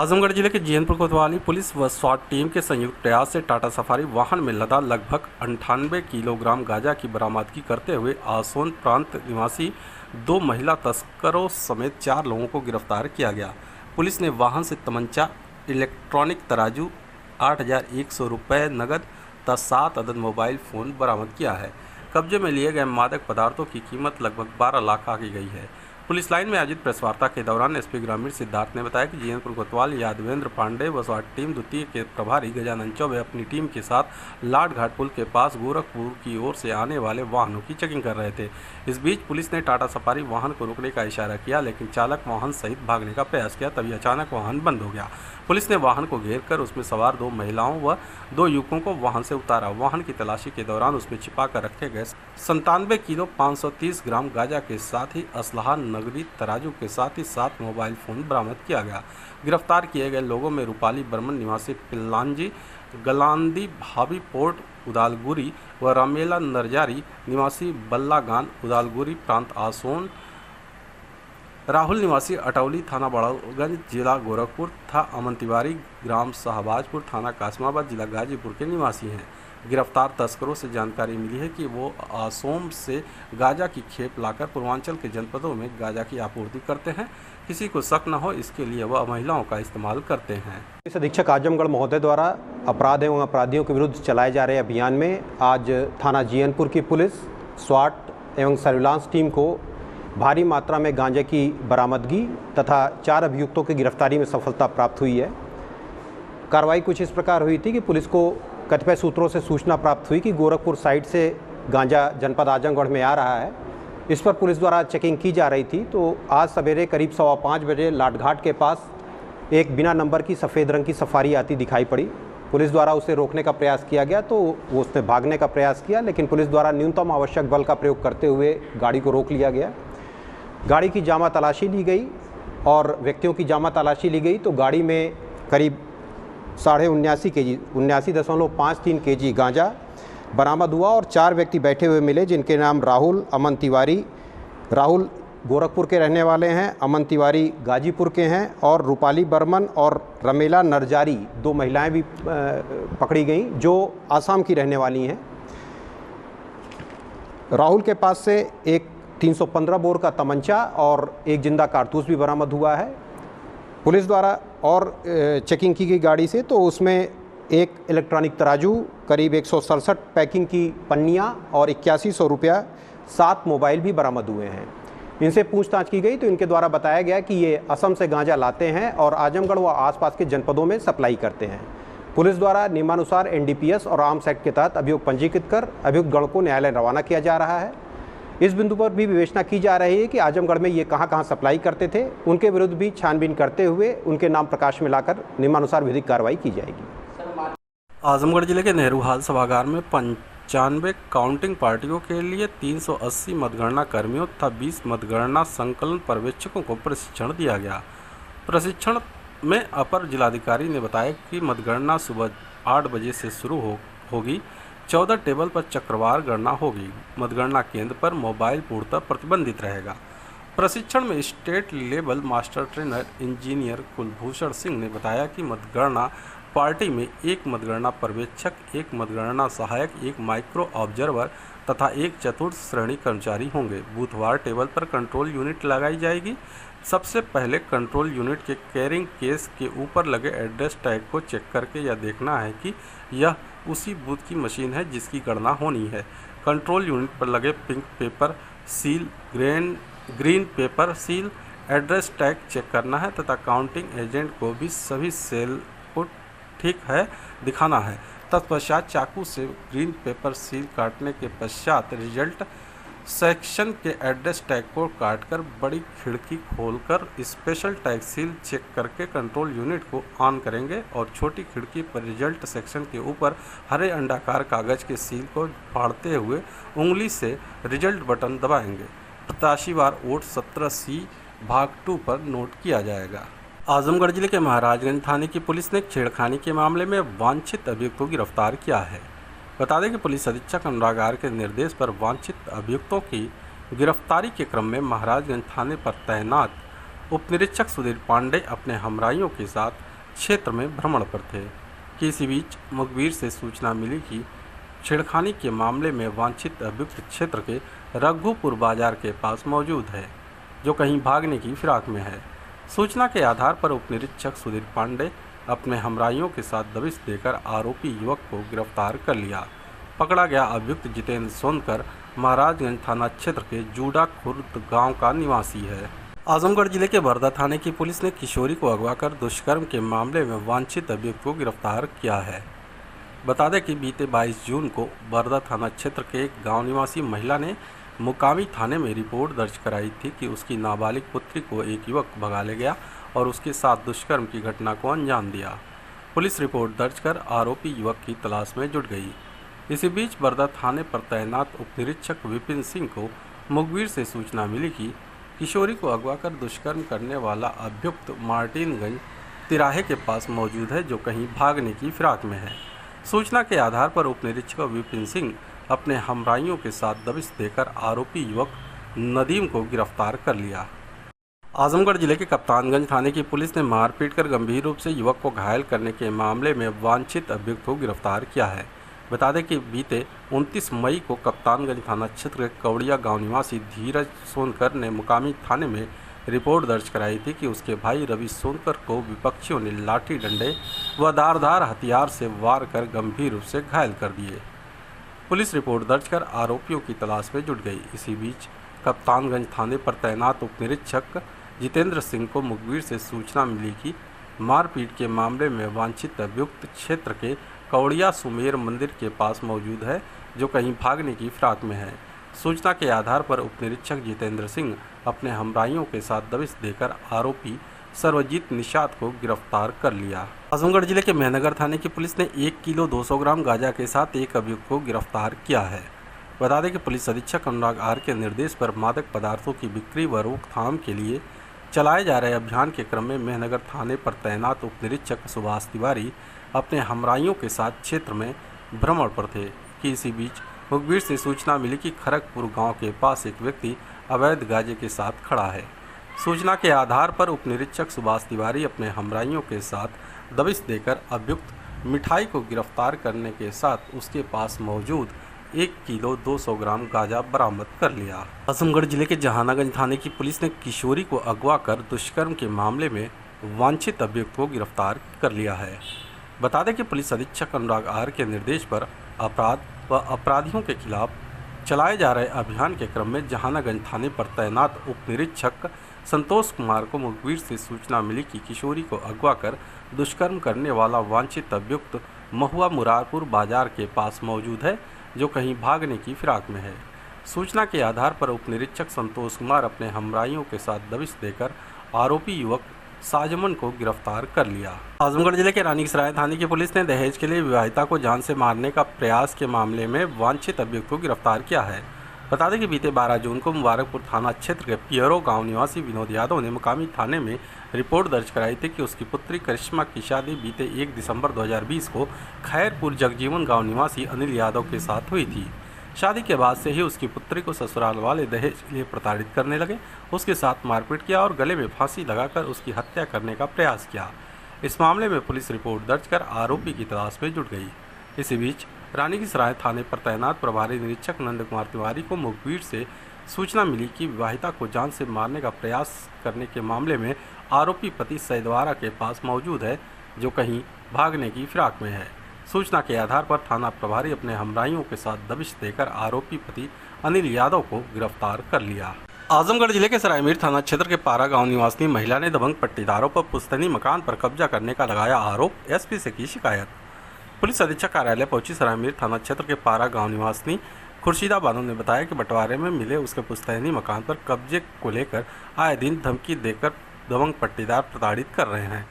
आजमगढ़ जिले के जीनपुर कोतवाली पुलिस व स्वाट टीम के संयुक्त प्रयास से टाटा सफारी वाहन में लदा लगभग 98 किलोग्राम गांजा की बरामदगी करते हुए आसोन प्रांत निवासी 2 महिला तस्करों समेत 4 लोगों को गिरफ्तार किया गया। पुलिस ने वाहन से तमंचा, इलेक्ट्रॉनिक तराजू, 8,100 रुपये नकद तथा 7 अदद मोबाइल फ़ोन बरामद किया है। कब्जे में लिए गए मादक पदार्थों की कीमत लगभग 12 लाख आकी गई है। पुलिस लाइन में आयोजित प्रेस वार्ता के दौरान एसपी ग्रामीण सिद्धार्थ ने बताया कि जीनपुर कोतवाली यादवेंद्र पांडे व स्वाट टीम द्वितीय के प्रभारी गजानन चौबे अपनी टीम के साथ लाट घाट पुल के पास गोरखपुर की ओर से आने वाले वाहनों की चेकिंग कर रहे थे। इस बीच पुलिस ने टाटा सफारी वाहन को रोकने का इशारा किया, लेकिन चालक वाहन सहित भागने का प्रयास किया, तभी अचानक वाहन बंद हो गया। पुलिस ने वाहन को घेर कर उसमें सवार 2 महिलाओं व 2 युवकों को वाहन से उतारा। वाहन की तलाशी के दौरान उसमें छिपा कर रखे गए 97 किलो 530 ग्राम गांजा के साथ ही असलहा, नगदी, तराजू के साथ ही 7 मोबाइल फ़ोन बरामद किया गया। गिरफ्तार किए गए लोगों में रूपाली बर्मन निवासी पिल्लांजी, गलांदी भाभी पोर्ट उदालगुरी व रामेला नरजारी निवासी बल्लागान उदालगुरी प्रांत आसोन, राहुल निवासी अटौली थाना बड़ौलगंज जिला गोरखपुर तथा अमन तिवारी ग्राम शाहबाजपुर थाना कासमाबाद जिला गाजीपुर के निवासी हैं। गिरफ्तार तस्करों से जानकारी मिली है कि वो आसोम से गांजा की खेप लाकर पूर्वांचल के जनपदों में गांजा की आपूर्ति करते हैं। किसी को शक न हो इसके लिए वह महिलाओं का इस्तेमाल करते हैं। पुलिस अधीक्षक आजमगढ़ महोदय द्वारा अपराध एवं अपराधियों के विरुद्ध चलाए जा रहे अभियान में आज थाना जीनपुर की पुलिस, स्वाट एवं सर्विलांस टीम को भारी मात्रा में गांजे की बरामदगी तथा 4 अभियुक्तों की गिरफ्तारी में सफलता प्राप्त हुई है। कार्रवाई कुछ इस प्रकार हुई थी कि पुलिस को कतिपय सूत्रों से सूचना प्राप्त हुई कि गोरखपुर साइड से गांजा जनपद आजमगढ़ में आ रहा है। इस पर पुलिस द्वारा चेकिंग की जा रही थी, तो आज सवेरे करीब 5:15 बजे लाटघाट के पास एक बिना नंबर की सफ़ेद रंग की सफारी आती दिखाई पड़ी। पुलिस द्वारा उसे रोकने का प्रयास किया गया तो वो उसने भागने का प्रयास किया, लेकिन पुलिस द्वारा न्यूनतम आवश्यक बल का प्रयोग करते हुए गाड़ी को रोक लिया गया। गाड़ी की जामा तलाशी ली गई और व्यक्तियों की जामा तलाशी ली गई तो गाड़ी में करीब 79.53 kg गांजा बरामद हुआ और 4 व्यक्ति बैठे हुए मिले, जिनके नाम राहुल, अमन तिवारी। राहुल गोरखपुर के रहने वाले हैं, अमन तिवारी गाजीपुर के हैं और रूपाली बर्मन और रमेला नरजारी 2 महिलाएं भी पकड़ी गईं जो आसाम की रहने वाली हैं। राहुल के पास से एक 315 बोर का तमंचा और एक जिंदा कारतूस भी बरामद हुआ है। पुलिस द्वारा और चेकिंग की गई गाड़ी से तो उसमें एक इलेक्ट्रॉनिक तराजू, करीब 167 पैकिंग की पन्नियाँ और 8100 रुपया, 7 मोबाइल भी बरामद हुए हैं। इनसे पूछताछ की गई तो इनके द्वारा बताया गया कि ये असम से गांजा लाते हैं और आजमगढ़ व आसपास के जनपदों में सप्लाई करते हैं। पुलिस द्वारा नियमानुसार NDPS और आर्म्स एक्ट के तहत अभियोग पंजीकृत कर अभियुक्त गण को न्यायालय रवाना किया जा रहा है। इस बिंदु पर भी विवेचना की जा रही है कि आजमगढ़ में ये कहां सप्लाई करते थे। उनके विरुद्ध भी छानबीन करते हुए उनके नाम प्रकाश में लाकर नियमानुसार विधिक कार्रवाई की जाएगी। आजमगढ़ जिले के नेहरू हाल सभागार में 95 काउंटिंग पार्टियों के लिए 380 मतगणना कर्मियों तथा 20 मतगणना संकलन पर्यवेक्षकों को प्रशिक्षण दिया गया। प्रशिक्षण में अपर जिलाधिकारी ने बताया कि मतगणना सुबह 8 बजे से शुरू होगी। 14 टेबल पर चक्रवार गणना होगी। मतगणना केंद्र पर मोबाइल पूर्णतः प्रतिबंधित रहेगा। प्रशिक्षण में state level master trainer engineer Kulbhushan Singh ने बताया कि मतगणना पार्टी में 1 मतगणना पर्यवेक्षक, 1 मतगणना सहायक, 1 माइक्रो ऑब्जर्वर तथा 1 चतुर्थ श्रेणी कर्मचारी होंगे। बूथवार टेबल पर कंट्रोल यूनिट लगाई जाएगी। सबसे पहले कंट्रोल यूनिट के कैरिंग केस के ऊपर लगे एड्रेस टैग को चेक करके यह देखना है कि यह उसी बूथ की मशीन है जिसकी गणना होनी है। कंट्रोल यूनिट पर लगे pink paper seal, green paper seal, address tag check करना है तथा काउंटिंग एजेंट को भी सभी सेल को ठीक है दिखाना है। तत्पश्चात चाकू से ग्रीन पेपर सील काटने के पश्चात रिजल्ट सेक्शन के एड्रेस टैग को काटकर बड़ी खिड़की खोलकर स्पेशल टैग सील चेक करके कंट्रोल यूनिट को ऑन करेंगे और छोटी खिड़की पर रिजल्ट सेक्शन के ऊपर हरे अंडाकार कागज के सील को फाड़ते हुए उंगली से रिजल्ट बटन दबाएंगे। प्रत्याशीवार वोट 17C भाग 2 पर नोट किया जाएगा। आजमगढ़ जिले के महाराजगंज थाने की पुलिस ने छेड़खानी के मामले में वांछित अभियुक्त को गिरफ्तार किया है। बता दें कि पुलिस अधीक्षक अनुराग आर के निर्देश पर वांछित अभियुक्तों की गिरफ्तारी के क्रम में महाराजगंज थाने पर तैनात उपनिरीक्षक सुधीर पांडे अपने हमराइयों के साथ क्षेत्र में भ्रमण पर थे कि इसी बीच मुखबिर से सूचना मिली कि छेड़खानी के मामले में वांछित अभियुक्त क्षेत्र के रघुपुर बाजार के पास मौजूद है, जो कहीं भागने की फिराक में है। सूचना के आधार पर उप निरीक्षक सुधीर पांडे अपने हमराइयों के साथ दबिश देकर आरोपी युवक को गिरफ्तार कर लिया। पकड़ा गया अभियुक्त जितेंद्र सोनकर महाराजगंज थाना क्षेत्र के जूडा खुर्द गांव का निवासी है। आजमगढ़ जिले के बरदा थाने की पुलिस ने किशोरी को अगवा कर दुष्कर्म के मामले में वांछित अभियुक्त को गिरफ्तार किया है। बता दें कि बीते 22 जून को बरदा थाना क्षेत्र के एक गांव निवासी महिला ने मुकामी थाने में रिपोर्ट दर्ज कराई थी कि उसकी नाबालिग पुत्री को एक युवक भगा ले गया और उसके साथ दुष्कर्म की घटना को अंजाम दिया। पुलिस रिपोर्ट दर्ज कर आरोपी युवक की तलाश में जुट गई। इसी बीच बरदा थाने पर तैनात उप निरीक्षक विपिन सिंह को मुखबिर से सूचना मिली कि किशोरी को अगवा कर दुष्कर्म करने वाला अभियुक्त मार्टिनगंज तिराहे के पास मौजूद है, जो कहीं भागने की फिराक में है। सूचना के आधार पर उप निरीक्षक विपिन सिंह अपने हमराइयों के साथ दबिश देकर आरोपी युवक नदीम को गिरफ्तार कर लिया। आजमगढ़ जिले के कप्तानगंज थाने की पुलिस ने मारपीट कर गंभीर रूप से युवक को घायल करने के मामले में वांछित अभियुक्त को गिरफ्तार किया है। बता दें कि बीते 29 मई को कप्तानगंज थाना क्षेत्र के कवड़िया गांव निवासी धीरज सोनकर ने मुकामी थाने में रिपोर्ट दर्ज कराई थी कि उसके भाई रवि सोनकर को विपक्षियों ने लाठी डंडे व धारदार हथियार से वार कर गंभीर रूप से घायल कर दिए। पुलिस रिपोर्ट दर्ज कर आरोपियों की तलाश में जुट गई। इसी बीच कप्तानगंज थाने पर तैनात उप निरीक्षक जितेंद्र सिंह को मुखबिर से सूचना मिली कि मारपीट के मामले में वांछित अभियुक्त क्षेत्र के कवड़िया सुमेर मंदिर के पास मौजूद है, जो कहीं भागने की फिराक में है। सूचना के आधार पर उप निरीक्षक जितेंद्र सिंह अपने हमराइयों के साथ दबिश देकर आरोपी सर्वजीत निषाद को गिरफ्तार कर लिया। आजमगढ़ जिले के मेहनगर थाने की पुलिस ने 1 किलो 200 ग्राम गांजा के साथ एक अभियुक्त को गिरफ्तार किया है। बता दें कि पुलिस अधीक्षक अनुराग आर के निर्देश पर मादक पदार्थों की बिक्री व रोकथाम के लिए चलाए जा रहे अभियान के क्रम में मेहनगर थाने पर तैनात उप निरीक्षक सुभाष तिवारी अपने हमराइयों के साथ क्षेत्र में भ्रमण पर थे कि इसी बीच मुखबिर से सूचना मिली कि खरगपुर गांव के पास एक व्यक्ति अवैध गांजे के साथ खड़ा है। सूचना के आधार पर उप निरीक्षक सुभाष तिवारी अपने हमराइयों के साथ दबिश देकर अभियुक्त मिठाई को गिरफ्तार करने के साथ उसके पास मौजूद 1 किलो 200 ग्राम गांजा बरामद कर लिया। आजमगढ़ जिले के जहानागंज थाने की पुलिस ने किशोरी को अगवा कर दुष्कर्म के मामले में वांछित अभियुक्त को गिरफ्तार कर लिया है। बता दें कि पुलिस अधीक्षक अनुराग आर के निर्देश पर अपराध व अपराधियों के खिलाफ चलाए जा रहे अभियान के क्रम में जहानागंज थाने पर तैनात उप निरीक्षक संतोष कुमार को मुखबिर से सूचना मिली कि किशोरी को अगवा कर दुष्कर्म करने वाला वांछित अभियुक्त महुआ मुरारपुर बाजार के पास मौजूद है, जो कहीं भागने की फिराक में है। सूचना के आधार पर उप निरीक्षक संतोष कुमार अपने हमराइयों के साथ दबिश देकर आरोपी युवक साजमन को गिरफ्तार कर लिया। आजमगढ़ जिले के रानीसराय थाने की पुलिस ने दहेज के लिए विवाहिता को जान से मारने का प्रयास के मामले में वांछित अभियुक्त को गिरफ्तार किया है। बता दें कि बीते 12 जून को मुबारकपुर थाना क्षेत्र के पियरो गांव निवासी विनोद यादव ने मुकामी थाने में रिपोर्ट दर्ज कराई थी कि उसकी पुत्री करिश्मा की शादी बीते 1 दिसंबर 2020 को खैरपुर जगजीवन गांव निवासी अनिल यादव के साथ हुई थी। शादी के बाद से ही उसकी पुत्री को ससुराल वाले दहेज के लिए प्रताड़ित करने लगे, उसके साथ मारपीट किया और गले में फांसी लगाकर उसकी हत्या करने का प्रयास किया। इस मामले में पुलिस रिपोर्ट दर्ज कर आरोपी की तलाश में जुट गई। इसी बीच रानीसराय थाने पर तैनात प्रभारी निरीक्षक नंद कुमार तिवारी को मुखबिर से सूचना मिली कि विवाहिता को जान से मारने का प्रयास करने के मामले में आरोपी पति सैदवारा के पास मौजूद है, जो कहीं भागने की फिराक में है। सूचना के आधार पर थाना प्रभारी अपने हमराइयों के साथ दबिश देकर आरोपी पति अनिल यादव को गिरफ्तार कर लिया। आजमगढ़ जिले के सरायमीर थाना क्षेत्र के पारा गांव निवासी महिला ने दबंग पट्टीदारों पर पुश्तैनी मकान पर कब्जा करने का लगाया आरोप, एसपी से की शिकायत। पुलिस अधीक्षक कार्यालय पहुंची सरायमीर थाना क्षेत्र के पारा गांव निवासी खुर्शीदा बानो ने बताया कि बंटवारे में मिले उसके पुश्तैनी मकान पर कब्जे को लेकर आए दिन धमकी देकर दबंग पट्टीदार प्रताड़ित कर रहे हैं।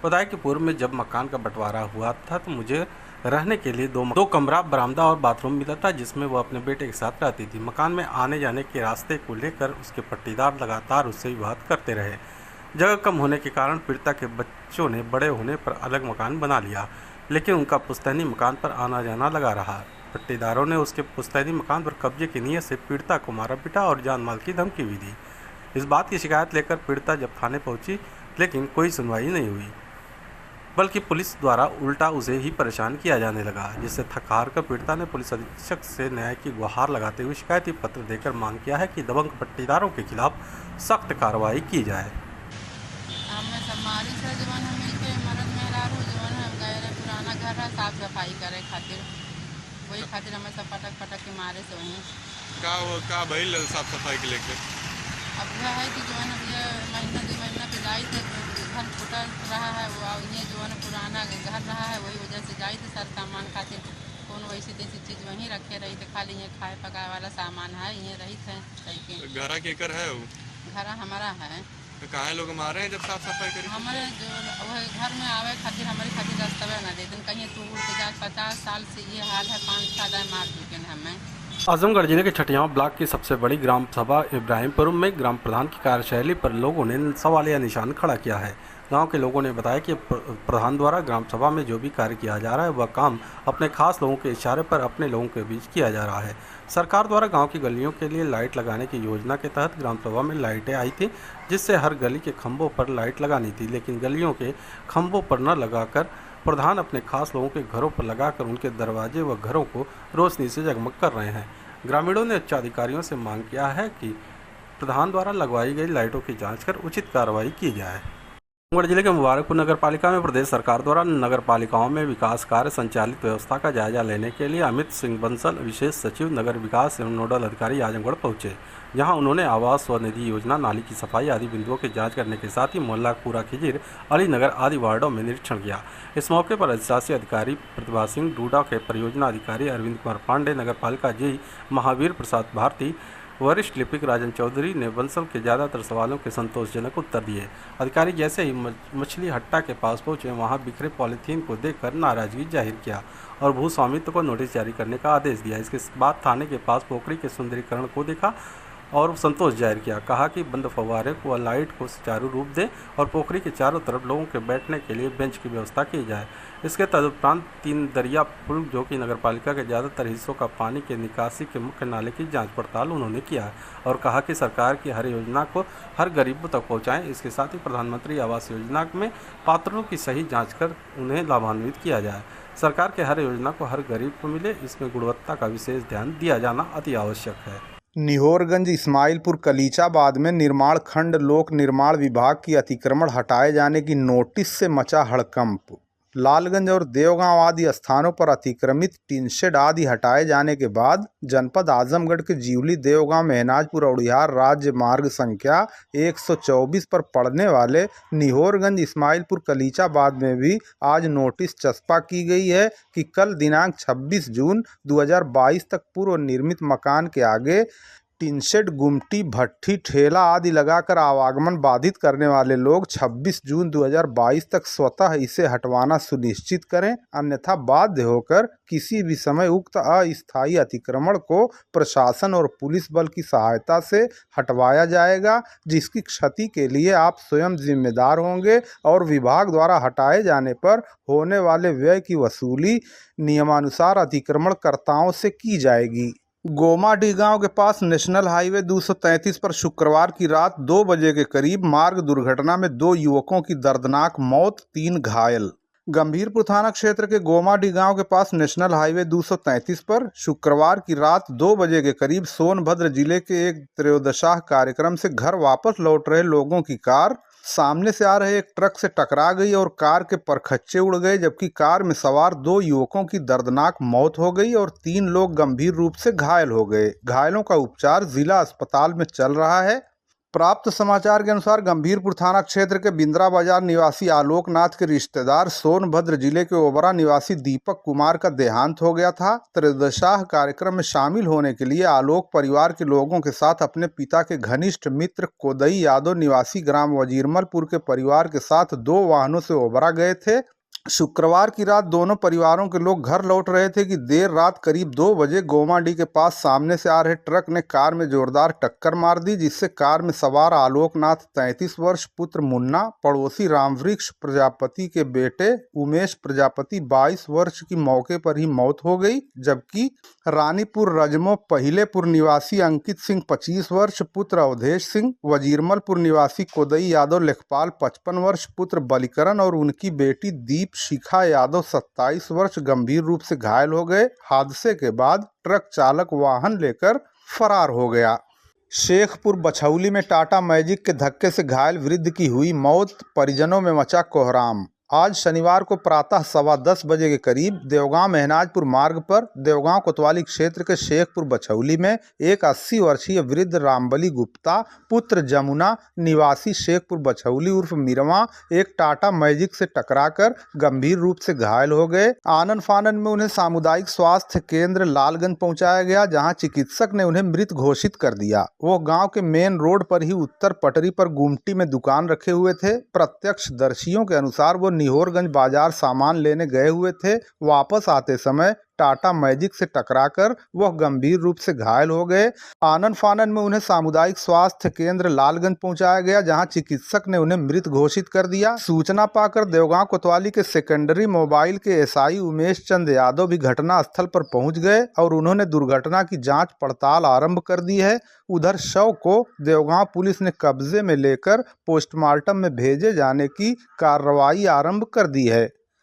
बताया कि पूर्व में जब मकान का बंटवारा हुआ था तो मुझे रहने के लिए दो कमरा, बरामदा और बाथरूम मिला था, जिसमें वो अपने बेटे के साथ रहती थी। मकान में आने जाने के रास्ते को लेकर उसके पट्टीदार लगातार उससे विवाद करते रहे। जगह कम होने के कारण पीड़िता के बच्चों ने बड़े होने पर अलग मकान बना लिया, लेकिन उनका पुश्तैनी मकान पर आना जाना लगा रहा। पट्टीदारों ने उसके पुश्तैनी मकान पर कब्जे की नीयत से पीड़िता को मारा पीटा और जान माल की धमकी भी दी। इस बात की शिकायत लेकर पीड़िता जब थाने पहुंची, लेकिन कोई सुनवाई नहीं हुई। बल्कि पुलिस द्वारा उल्टा उसे ही परेशान किया जाने लगा, जिससे थक हार कर पीड़िता ने पुलिस अधीक्षक से न्याय की गुहार लगाते हुए शिकायती पत्र देकर मांग किया है कि दबंग पट्टीदारों के खिलाफ सख्त कार्रवाई की जाए। पुराना घर है, साफ सफाई करे खातिर वही खातिर हमें सब पटक के मारे से वहीं का भइल साफ सफाई के लेके। अब यह है कि जो है ना ये महीना 2 महीना पे जाई थे, घर छोटा रहा है वो, ये जो है ना पुराना घर रहा है, वही वजह से जाई थे सर सामान खातिर कौन वैसी तैसी चीज़ वहीं रखे रही थे, खाली ये खाए पकाए वाला सामान है ये रही थे। घरा केकर है वो? घर हमारा है। तो काहे लोग मारे हैं जब साफ सफाई करी? हमारे जो वह घर में आवे खातिर हमारे खातिर रास्ता ना देते, कहीं तू उड़ के जा। 50 साल से ये हाल है, 5 साल मार चुके हैं हमें। आजमगढ़ जिले के छठियाव ब्लॉक की सबसे बड़ी ग्राम सभा इब्राहिमपुर में ग्राम प्रधान की कार्यशैली पर लोगों ने सवालिया निशान खड़ा किया है। गांव के लोगों ने बताया कि प्रधान द्वारा ग्राम सभा में जो भी कार्य किया जा रहा है वह काम अपने खास लोगों के इशारे पर अपने लोगों के बीच किया जा रहा है। सरकार द्वारा गांव की गलियों के लिए लाइट लगाने की योजना के तहत ग्राम सभा में लाइटें आई थी, जिससे हर गली के खंभों पर लाइट लगानी थी, लेकिन गलियों के खंभों पर न लगाकर प्रधान अपने खास लोगों के घरों पर लगाकर उनके दरवाजे व घरों को रोशनी से जगमग कर रहे हैं। ग्रामीणों ने उच्चाधिकारियों से मांग किया है कि प्रधान द्वारा लगवाई गई लाइटों की जांच कर उचित कार्रवाई की जाए। आजमगढ़ जिले के मुबारकपुर नगर पालिका में प्रदेश सरकार द्वारा नगर पालिकाओं में विकास कार्य संचालित व्यवस्था का जायजा लेने के लिए अमित सिंह बंसल, विशेष सचिव नगर विकास एवं नोडल अधिकारी आजमगढ़ पहुंचे, जहां उन्होंने आवास स्वनिधि योजना, नाली की सफाई आदि बिंदुओं की जांच करने के साथ ही मोहल्ला पूरा खिजीर, अलीनगर आदि वार्डों में निरीक्षण किया। इस मौके पर अधिशासी अधिकारी प्रतिभा सिंह, डूडा के परियोजना अधिकारी अरविंद कुमार पांडे, नगर पालिका जी महावीर प्रसाद भारती, वरिष्ठ लिपिक राजन चौधरी ने बंसल के ज़्यादातर सवालों के संतोषजनक उत्तर दिए। अधिकारी जैसे ही मछली हट्टा के पास पहुंचे, वहां बिखरे पॉलीथीन को देखकर नाराजगी जाहिर किया और भू स्वामित्व को नोटिस जारी करने का आदेश दिया। इसके बाद थाने के पास पोखरी के सुंदरीकरण को देखा और संतोष जाहिर किया। कहा कि बंद फव्वारे व लाइट को सुचारू रूप दें और पोखरी के चारों तरफ लोगों के बैठने के लिए बेंच की व्यवस्था की जाए। इसके तदुपरांत 3 दरिया पुल, जो कि नगरपालिका के ज़्यादातर हिस्सों का पानी के निकासी के मुख्य नाले की जांच पड़ताल उन्होंने किया और कहा कि सरकार की हर योजना को हर गरीब तक पहुँचाएँ। इसके साथ ही प्रधानमंत्री आवास योजना में पात्रों की सही जाँच कर उन्हें लाभान्वित किया जाए। सरकार के हर योजना को हर गरीब को मिले, इसमें गुणवत्ता का विशेष ध्यान दिया जाना अति आवश्यक है। निहोरगंज इस्माइलपुर कलीचाबाद में निर्माण खंड लोक निर्माण विभाग की अतिक्रमण हटाए जाने की नोटिस से मचा हड़कंप। लालगंज और देवगांव आदि स्थानों पर अतिक्रमित टिनशेड आदि हटाए जाने के बाद जनपद आजमगढ़ के जीवली, देवगांव, मेहनाजपुर, औड़िहार राज्य मार्ग संख्या 124 पर पड़ने वाले निहोरगंज इस्माइलपुर कलीचाबाद में भी आज नोटिस चस्पा की गई है कि कल दिनांक 26 जून 2022 तक पूर्व निर्मित मकान के आगे टिनशेड, गुमटी, भट्ठी, ठेला आदि लगाकर आवागमन बाधित करने वाले लोग 26 जून 2022 तक स्वतः इसे हटवाना सुनिश्चित करें, अन्यथा बाध्य होकर किसी भी समय उक्त अस्थायी अतिक्रमण को प्रशासन और पुलिस बल की सहायता से हटवाया जाएगा, जिसकी क्षति के लिए आप स्वयं जिम्मेदार होंगे और विभाग द्वारा हटाए जाने पर होने वाले व्यय की वसूली नियमानुसार अतिक्रमणकर्ताओं से की जाएगी। गोमाडीह गांव के पास नेशनल हाईवे 233 पर शुक्रवार की रात 2 बजे के करीब मार्ग दुर्घटना में 2 युवकों की दर्दनाक मौत, 3 घायल। गंभीरपुर थाना क्षेत्र के गोमाडीह गांव के पास नेशनल हाईवे 233 पर शुक्रवार की रात 2 बजे के करीब सोनभद्र जिले के एक त्रयोदशाह कार्यक्रम से घर वापस लौट रहे लोगों की कार सामने से आ रहे एक ट्रक से टकरा गई और कार के परखच्चे उड़ गए, जबकि कार में सवार 2 युवकों की दर्दनाक मौत हो गई और 3 लोग गंभीर रूप से घायल हो गए। घायलों का उपचार जिला अस्पताल में चल रहा है। प्राप्त समाचार के अनुसार गंभीरपुर थाना क्षेत्र के बिंद्रा बाजार निवासी आलोकनाथ के रिश्तेदार सोनभद्र जिले के ओबरा निवासी दीपक कुमार का देहांत हो गया था। त्रयोदशाह कार्यक्रम में शामिल होने के लिए आलोक परिवार के लोगों के साथ अपने पिता के घनिष्ठ मित्र कोदई यादव निवासी ग्राम वजीरमलपुर के परिवार के साथ 2 वाहनों से ओबरा गए थे। शुक्रवार की रात दोनों परिवारों के लोग घर लौट रहे थे कि देर रात करीब 2 बजे गोमाडीह के पास सामने से आ रहे ट्रक ने कार में जोरदार टक्कर मार दी, जिससे कार में सवार आलोकनाथ 33 वर्ष पुत्र मुन्ना, पड़ोसी रामवृक्ष प्रजापति के बेटे उमेश प्रजापति 22 वर्ष की मौके पर ही मौत हो गई, जबकि रानीपुर रजमो पहिलेपुर निवासी अंकित सिंह 25 वर्ष पुत्र अवधेश सिंह, वजीरमलपुर निवासी कोदई यादव लेखपाल 55 वर्ष पुत्र बलिकरण और उनकी बेटी दीप शिखा यादव 27 वर्ष गंभीर रूप से घायल हो गए। हादसे के बाद ट्रक चालक वाहन लेकर फरार हो गया। शेखपुर बछौली में टाटा मैजिक के धक्के से घायल वृद्ध की हुई मौत, परिजनों में मचा कोहराम। आज शनिवार को प्रातः 10:15 बजे के करीब देवगांव मेहनाजपुर मार्ग पर देवगांव कोतवाली क्षेत्र के शेखपुर बछौली में एक 80 वर्षीय वृद्ध रामबली गुप्ता पुत्र जमुना निवासी शेखपुर बछौली उर्फ मिरवा एक टाटा मैजिक से टकराकर गंभीर रूप से घायल हो गए। आनन फानन में उन्हें सामुदायिक स्वास्थ्य केंद्र लालगंज पहुंचाया गया, जहां चिकित्सक ने उन्हें मृत घोषित कर दिया। वो गाँव के मेन रोड पर ही उत्तर पटरी पर गुमटी में दुकान रखे हुए थे। प्रत्यक्षदर्शियों के अनुसार वो निहोरगंज बाजार सामान लेने गए हुए थे। वापस आते समय टाटा मैजिक से टकराकर वह गंभीर रूप से घायल हो गए। आनन फानन में उन्हें सामुदायिक स्वास्थ्य केंद्र लालगंज पहुंचाया गया, जहां चिकित्सक ने उन्हें मृत घोषित कर दिया। सूचना पाकर देवगांव कोतवाली के सेकेंडरी मोबाइल के एसआई उमेश चंद यादव भी घटना स्थल पर पहुंच गए और उन्होंने दुर्घटना की जांच पड़ताल आरंभ कर दी है। उधर शव को देवगांव पुलिस ने कब्जे में लेकर पोस्टमार्टम में भेजे जाने की कार्रवाई आरंभ कर दी है।